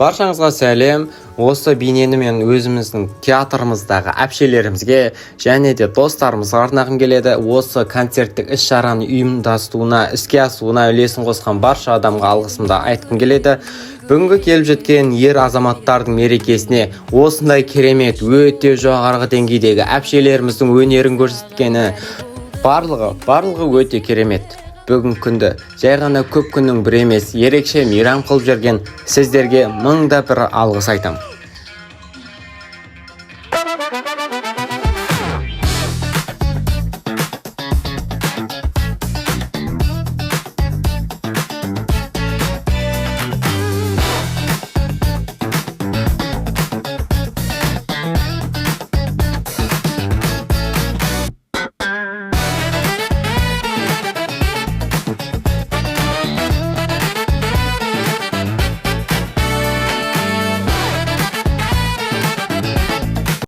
Баршаңызға сәлем. Осы бейнені мен өзіміздің театрымыздағы әпшелерімізге және де достарымызға арнағым келеді. Осы концерттік іс-шараны ұйымдастыруына, іске асуына үлесін қосқан барша адамға алғысымды айтқым келеді. Бүгінгі келіп жеткен ер азаматтардың мерекесіне осындай керемет, өте жоғарғы деңгейдегі әпшелеріміздің өнерін көрсеткені барлығы өте керемет. Бүгін күнді жай ғана көп күннің бір емес, ерекше мейрам қылып жүрген сіздерге мыңда бір алғыс айтамын.